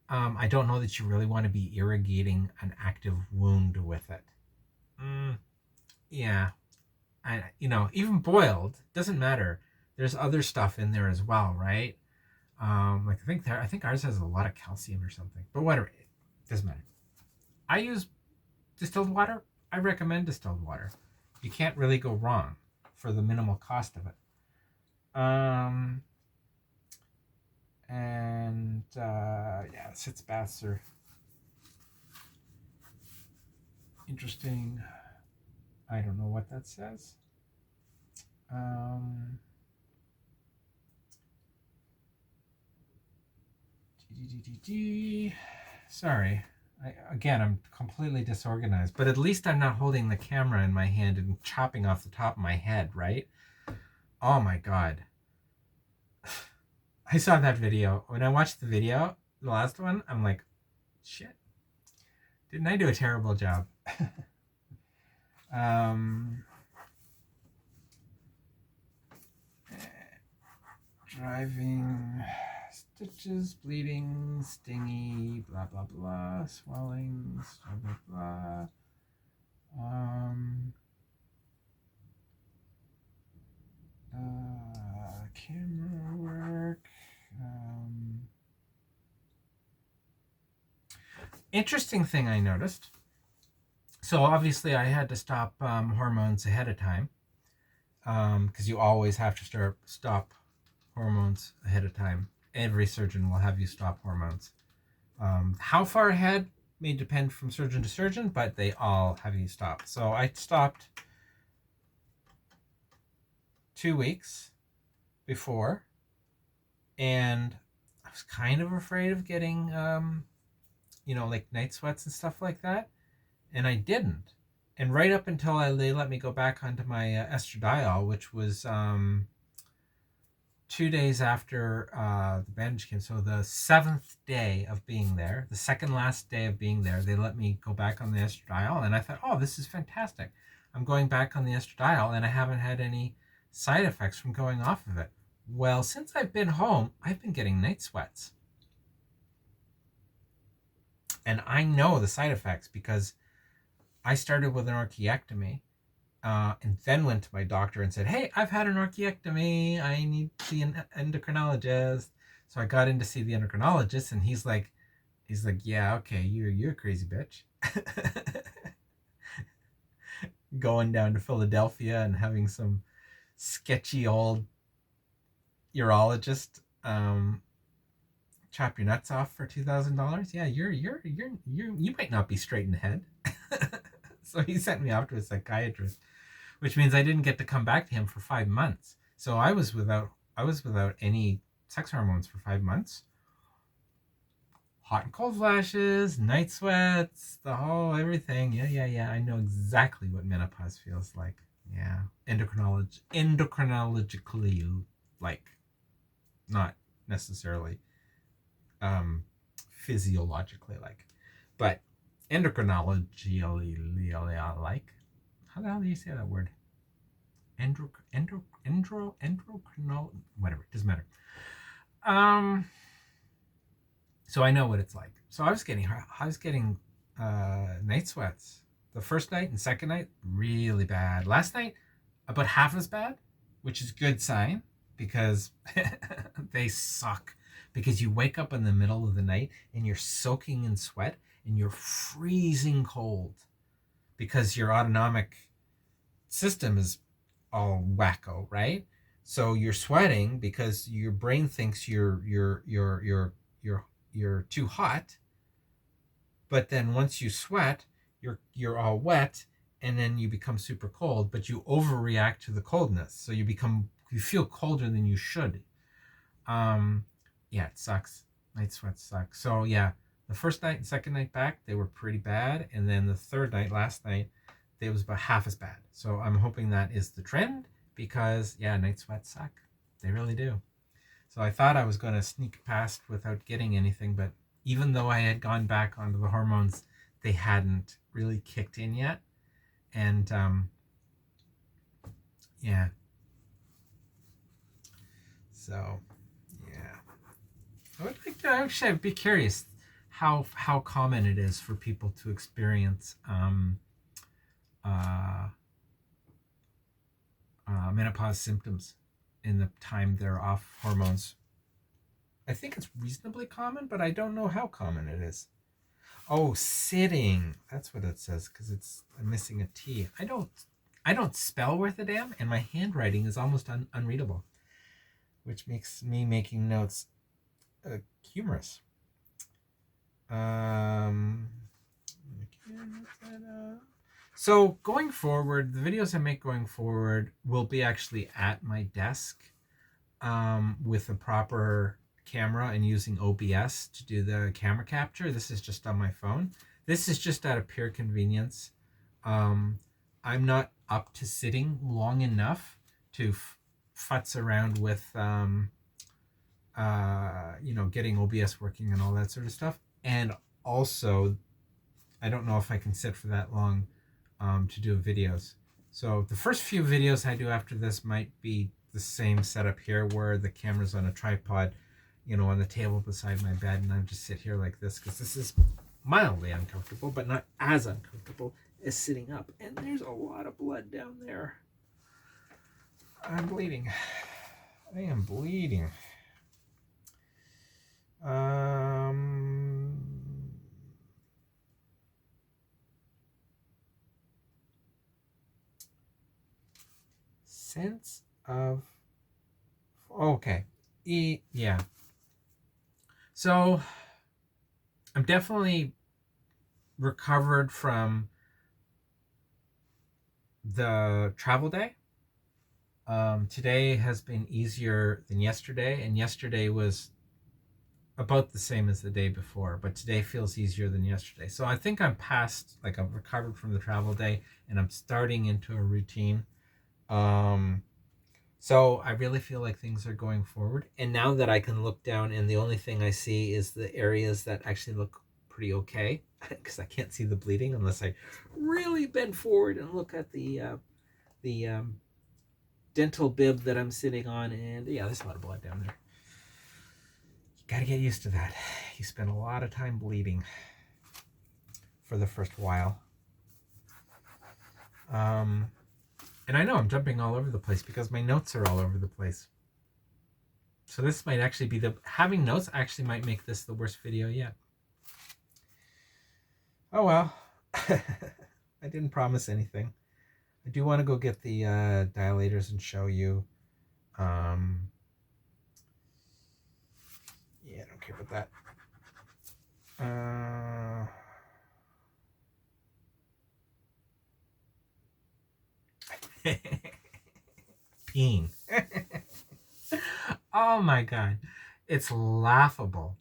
Speaker 1: I don't know that you really want to be irrigating an active wound with it. Yeah, even boiled doesn't matter. There's other stuff in there as well, right? Like I think ours has a lot of calcium or something, but whatever, it doesn't matter. I use distilled water. I recommend distilled water. You can't really go wrong for the minimal cost of it. Yeah, sitz baths are interesting. I don't know what that says. Sorry. I'm completely disorganized, but at least I'm not holding the camera in my hand and chopping off the top of my head, right? Oh my God. I saw that video. When I watched the video, the last one, I'm like, shit. Didn't I do a terrible job? driving, stitches, bleeding, stingy, blah, blah, blah, swellings, blah, blah, blah. Camera work. Interesting thing I noticed. So obviously I had to stop hormones ahead of time, because you always have to stop hormones ahead of time. Every surgeon will have you stop hormones. How far ahead may depend from surgeon to surgeon, but they all have you stop. So I stopped 2 weeks before, and I was kind of afraid of getting, like night sweats and stuff like that, and I didn't. And right up until they let me go back onto my estradiol, which was 2 days after the bandage came. So the 7th day of being there, the second last day of being there, they let me go back on the estradiol, and I thought, oh, this is fantastic. I'm going back on the estradiol, and I haven't had any side effects from going off of it. Well, since I've been home, I've been getting night sweats. And I know the side effects because I started with an orchiectomy, and then went to my doctor and said, hey, I've had an orchiectomy. I need to see an endocrinologist. So I got in to see the endocrinologist, and he's like, yeah, okay, you're a crazy bitch. Going down to Philadelphia and having some sketchy old urologist chop your nuts off for $2,000. Yeah, you might not be straight in the head. So he sent me off to a psychiatrist, which means I didn't get to come back to him for 5 months. So I was without any sex hormones for 5 months. Hot and cold flashes, night sweats, the whole everything. Yeah. I know exactly what menopause feels like. Yeah, endocrinologically, like, not necessarily physiologically like, but endocrinologically like. How the hell do you say that word? Endocrinal, whatever, it doesn't matter. So I know what it's like. So I was getting night sweats. The first night and second night, really bad. Last night, about half as bad, which is a good sign because they suck. Because you wake up in the middle of the night and you're soaking in sweat and you're freezing cold because your autonomic system is all wacko, right? So you're sweating because your brain thinks you're too hot, but then once you sweat, you're all wet, and then you become super cold, but you overreact to the coldness, so you feel colder than you should. Yeah, it sucks. Night sweats suck. So yeah, the first night and second night back, they were pretty bad, and then the third night, last night, it was about half as bad. So I'm hoping that is the trend, because yeah, night sweats suck. They really do. So I thought I was going to sneak past without getting anything, but even though I had gone back onto the hormones, they hadn't really kicked in yet. And yeah. So yeah, I would like to actually, I'd be curious how common it is for people to experience menopause symptoms in the time they're off hormones. I think it's reasonably common, but I don't know how common it is. Oh, sitting. That's what it says, because I'm missing a T. I don't spell worth a damn, and my handwriting is almost unreadable, which makes me making notes humorous. So going forward, the videos I make going forward will be actually at my desk, with a proper camera and using OBS to do the camera capture. This is just on my phone. This is just out of pure convenience. I'm not up to sitting long enough to futz around with getting OBS working and all that sort of stuff. And also, I don't know if I can sit for that long to do videos. So the first few videos I do after this might be the same setup here where the camera's on a tripod, on the table beside my bed, and I just sit here like this because this is mildly uncomfortable, but not as uncomfortable as sitting up. And there's a lot of blood down there. I'm bleeding. I am bleeding. Sense of, okay. Yeah. So I'm definitely recovered from the travel day. Today has been easier than yesterday, and yesterday was about the same as the day before, but today feels easier than yesterday. So I think I'm past, like, I've recovered from the travel day, and I'm starting into a routine. So I really feel like things are going forward. And now that I can look down and the only thing I see is the areas that actually look pretty okay, because I can't see the bleeding unless I really bend forward and look at the dental bib that I'm sitting on. And yeah, there's a lot of blood down there. You gotta get used to that. You spend a lot of time bleeding for the first while. And I know I'm jumping all over the place because my notes are all over the place. So this might actually be having notes actually might make this the worst video yet. Oh well. I didn't promise anything. I do want to go get the dilators and show you. Yeah, I don't care about that. Peeing. Oh my god. It's laughable.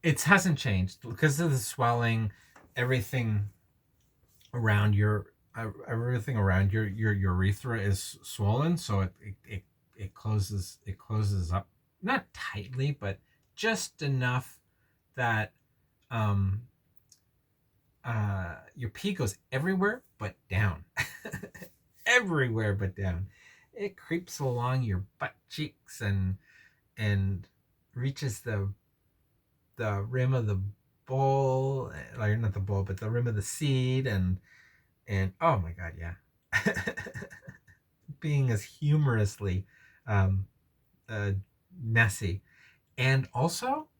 Speaker 1: It hasn't changed because of the swelling. Everything around your urethra is swollen, so it closes up, not tightly, but just enough that your pee goes everywhere but down. Everywhere but down. It creeps along your butt cheeks and reaches the rim of the bowl, like not the bowl, but the rim of the seed, and oh my god, yeah. Being as humorously messy. And also,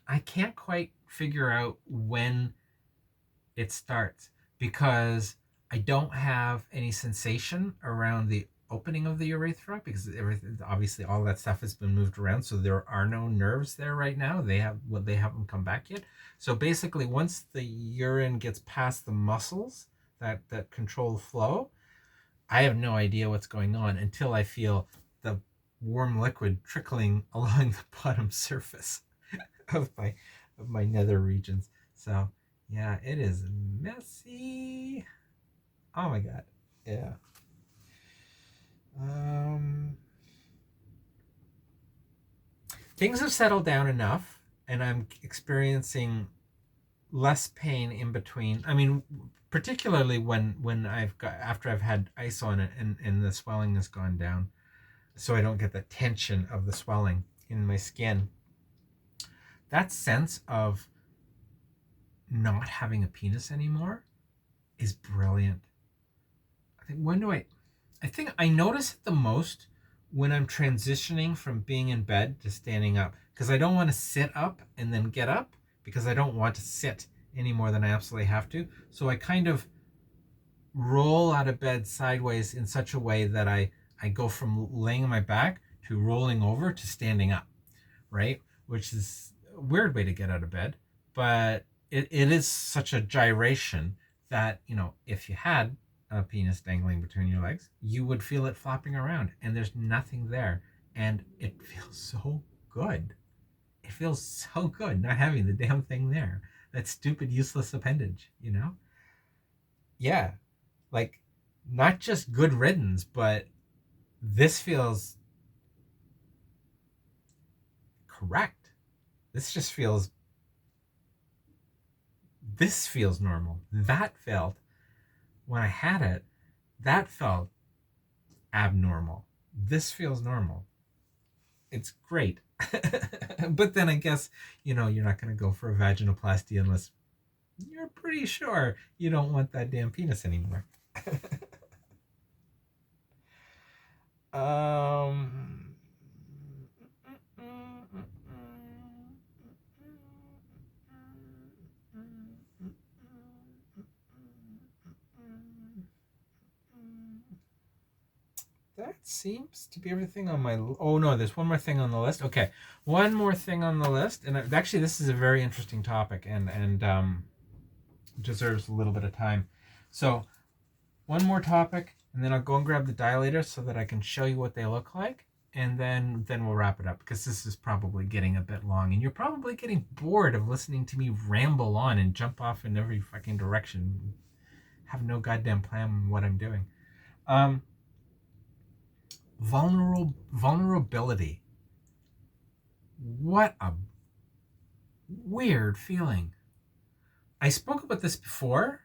Speaker 1: I can't quite figure out when it starts because I don't have any sensation around the opening of the urethra because everything, obviously all that stuff has been moved around, so there are no nerves there right now. They haven't come back yet. So basically, once the urine gets past the muscles that control the flow, I have no idea what's going on until I feel the warm liquid trickling along the bottom surface of my nether regions. So yeah, it is messy. Oh my god. Yeah. Things have settled down enough, and I'm experiencing less pain in between. I mean, particularly when after I've had ice on it and the swelling has gone down, so I don't get the tension of the swelling in my skin. That sense of not having a penis anymore is brilliant. I think I notice it the most when I'm transitioning from being in bed to standing up, because I don't want to sit up and then get up because I don't want to sit any more than I absolutely have to. So I kind of roll out of bed sideways in such a way that I go from laying on my back to rolling over to standing up, right? Which is a weird way to get out of bed, but it is such a gyration that, if you had a penis dangling between your legs, you would feel it flopping around, and there's nothing there, and it feels so good. It feels so good not having the damn thing there. That stupid, useless appendage, Yeah, like, not just good riddance, but this feels correct. This feels normal. That felt, when I had it, That felt abnormal. This feels normal. It's great. But then I guess, you're not going to go for a vaginoplasty unless you're pretty sure you don't want that damn penis anymore. um that seems to be everything on my. Oh no, there's one more thing on the list. Okay, one more thing on the list, and actually, this is a very interesting topic, and deserves a little bit of time. So, one more topic, and then I'll go and grab the dilator so that I can show you what they look like, and then we'll wrap it up because this is probably getting a bit long, and you're probably getting bored of listening to me ramble on and jump off in every fucking direction, have no goddamn plan on what I'm doing. Um, vulnerability. What a weird feeling. I spoke about this before,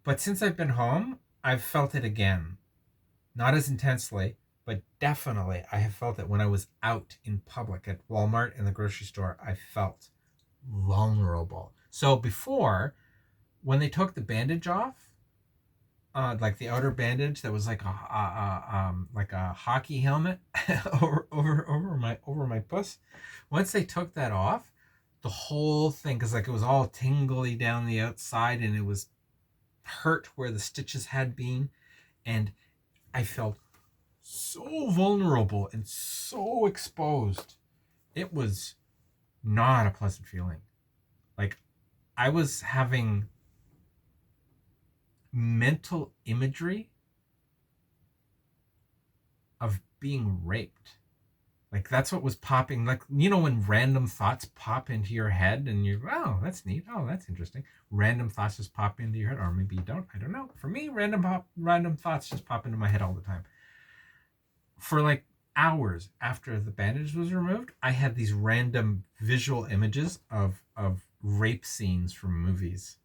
Speaker 1: but since I've been home, I've felt it again. Not as intensely, but definitely I have felt it when I was out in public at Walmart and the grocery store. I felt vulnerable. So before, when they took the bandage off, like the outer bandage that was like a hockey helmet over my puss. Once they took that off, the whole thing, because like it was all tingly down the outside and it was hurt where the stitches had been, and I felt so vulnerable and so exposed. It was not a pleasant feeling. Like I was having mental imagery of being raped. Like that's what was popping. Like, when random thoughts pop into your head and you're, oh, that's neat. Oh, that's interesting. Random thoughts just pop into your head, or maybe you don't. I don't know. For me, random thoughts just pop into my head all the time. For like hours after the bandage was removed, I had these random visual images of rape scenes from movies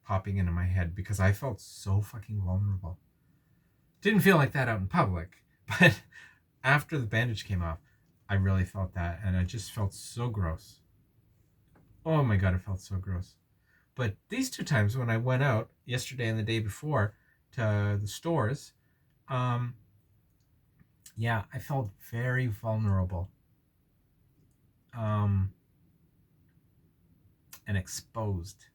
Speaker 1: popping into my head because I felt so fucking vulnerable. Didn't feel like that out in public, but after the bandage came off, I really felt that, and I just felt so gross. Oh my god, it felt so gross. But these two times when I went out, yesterday and the day before, to the stores, um, yeah, I felt very vulnerable, um, and exposed.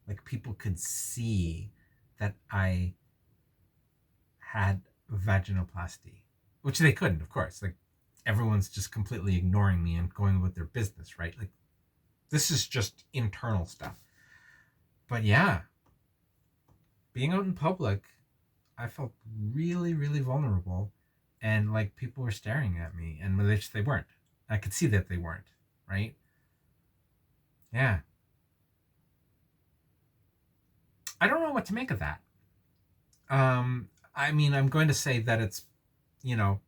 Speaker 1: Like people could see that I had vaginoplasty, which they couldn't, of course. Like everyone's just completely ignoring me and going with their business, right? Like this is just internal stuff. But yeah, being out in public, I felt really, really vulnerable, and like people were staring at me, and which they weren't. I could see that they weren't, right? Yeah. I don't know what to make of that. I mean, I'm going to say that it's, you know,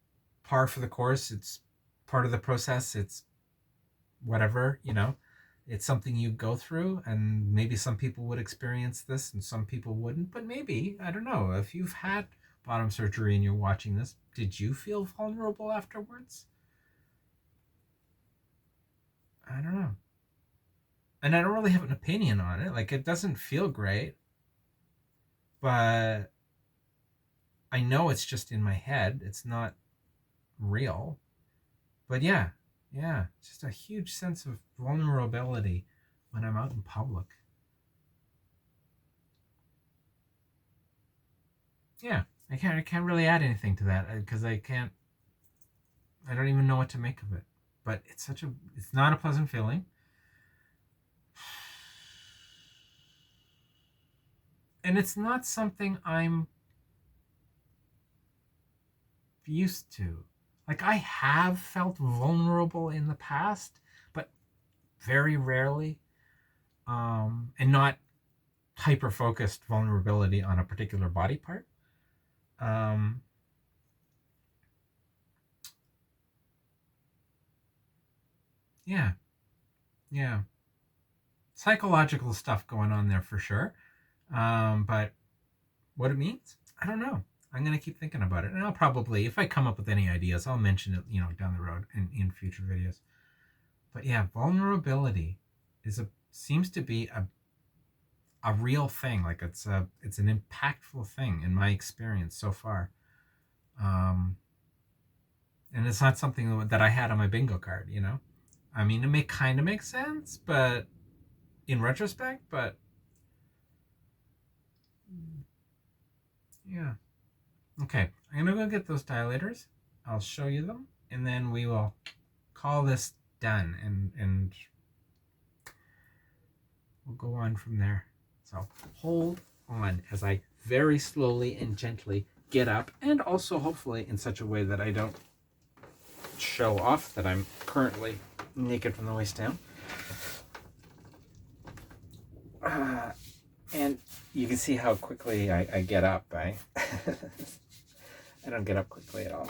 Speaker 1: par for the course. It's part of the process. It's whatever, it's something you go through, and maybe some people would experience this and some people wouldn't, but maybe, I don't know, if you've had bottom surgery and you're watching this, did you feel vulnerable afterwards? I don't know. And I don't really have an opinion on it. Like, it doesn't feel great, but I know it's just in my head. It's not real. But yeah, just a huge sense of vulnerability when I'm out in public. Yeah, I can't really add anything to that because I don't even know what to make of it. But it's not a pleasant feeling. And it's not something I'm used to. Like I have felt vulnerable in the past, but very rarely. And not hyper focused vulnerability on a particular body part. Um, yeah, yeah. Psychological stuff going on there for sure. But what it means, I don't know. I'm going to keep thinking about it. And I'll probably, if I come up with any ideas, I'll mention it, down the road in future videos. But yeah, vulnerability seems to be a real thing. Like it's an impactful thing in my experience so far. And it's not something that I had on my bingo card, I mean, it may kind of make sense, but in retrospect, but yeah. Okay, I'm gonna go get those dilators. I'll show you them, and then we will call this done, and we'll go on from there. So hold on as I very slowly and gently get up, and also hopefully in such a way that I don't show off that I'm currently naked from the waist down. And you can see how quickly I get up, right? I don't get up quickly at all.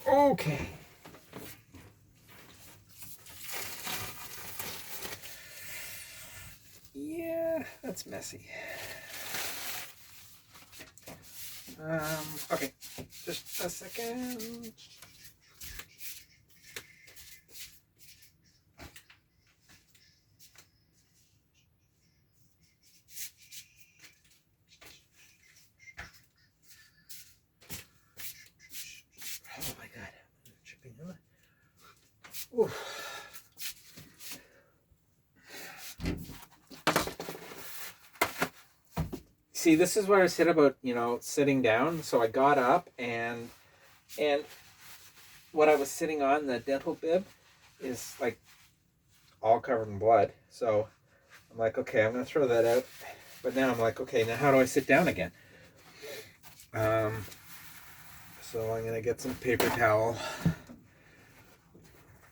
Speaker 1: Okay. Yeah, that's messy. Okay, just a second. Oh my God, I'm tripping over. Oof. See, this is what I said about, sitting down. So I got up and what I was sitting on, the dental bib, is like all covered in blood. So I'm like, okay, I'm going to throw that out. But now I'm like, okay, now how do I sit down again? So I'm going to get some paper towel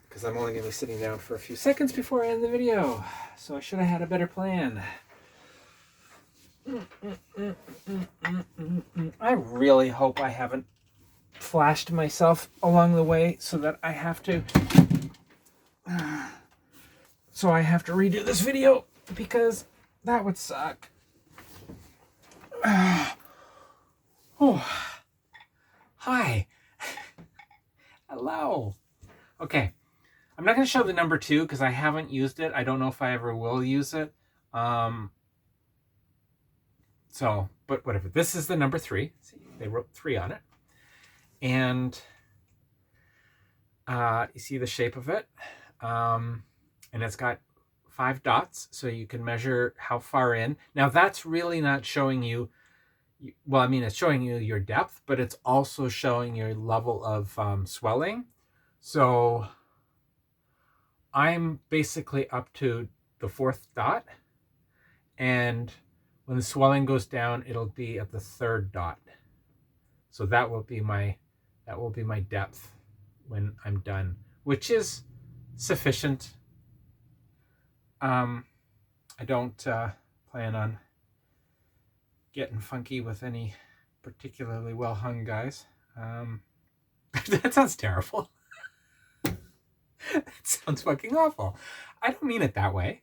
Speaker 1: because I'm only going to be sitting down for a few seconds before I end the video. So I should have had a better plan. I really hope I haven't flashed myself along the way so that I have to redo this video, because that would suck. Oh, hi. Hello. Okay, I'm not going to show the number 2 because I haven't used it. I don't know if I ever will use it. So, but whatever. This is the number 3. See, they wrote 3 on it. And you see the shape of it. And it's got 5 dots, so you can measure how far in. Now, that's really not showing you, well, I mean, it's showing you your depth, but it's also showing your level of swelling. So I'm basically up to the 4th dot, and when the swelling goes down, it'll be at the 3rd dot. So that will be my depth when I'm done, which is sufficient. I don't plan on getting funky with any particularly well hung guys. That sounds terrible. It sounds fucking awful. I don't mean it that way.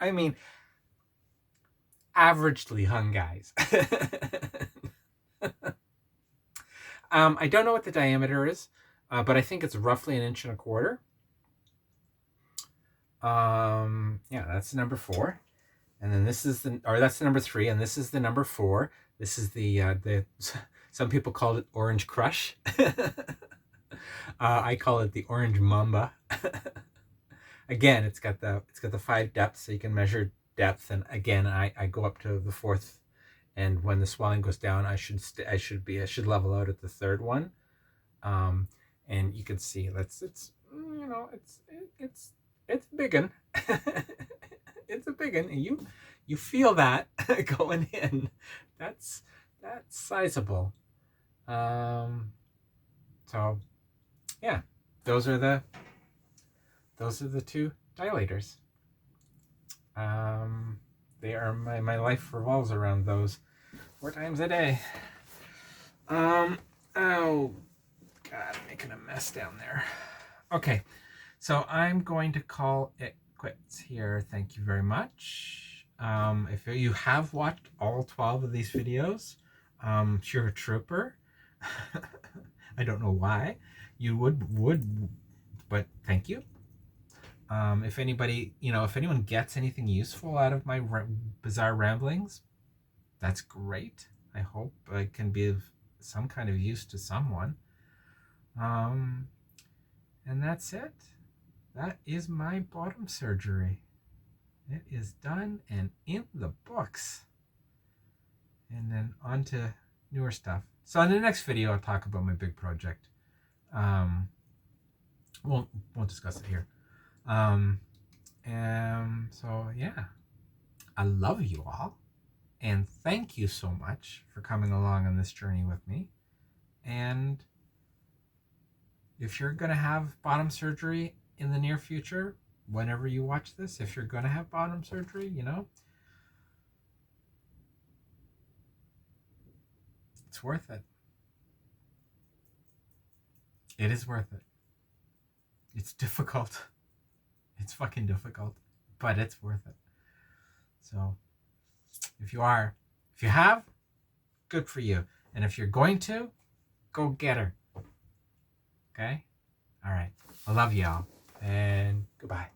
Speaker 1: I mean averagely hung guys. I don't know what the diameter is, but I think it's roughly 1.25 inches. Yeah, that's number 4. And then this is that's the number 3, and this is the number 4. This is the some people call it Orange Crush. I call it the Orange Mamba. Again, it's got the 5 depths, so you can measure depth. And again, I go up to the 4th, and when the swelling goes down, I should level out at the 3rd one. And you can see it's biggin. It's a biggin, and you feel that going in. That's sizable. So yeah, those are the 2 dilators. They are my life revolves around those 4 times a day. Oh God, I'm making a mess down there. Okay, so I'm going to call it quits here. Thank you very much. If you have watched all 12 of these videos, you're a trooper. I don't know why you would, but thank you. If anybody, if anyone gets anything useful out of my bizarre ramblings, that's great. I hope I can be of some kind of use to someone. And that's it. That is my bottom surgery. It is done and in the books. And then on to newer stuff. So in the next video, I'll talk about my big project. Won't discuss it here. So yeah, I love you all, and thank you so much for coming along on this journey with me. And if you're gonna have bottom surgery in the near future, whenever you watch this, if you're gonna have bottom surgery, it's worth it. It is worth it. It's difficult. It's fucking difficult, but it's worth it. So if you have, good for you. And if you're going to, go get her. Okay? All right. I love y'all. And goodbye.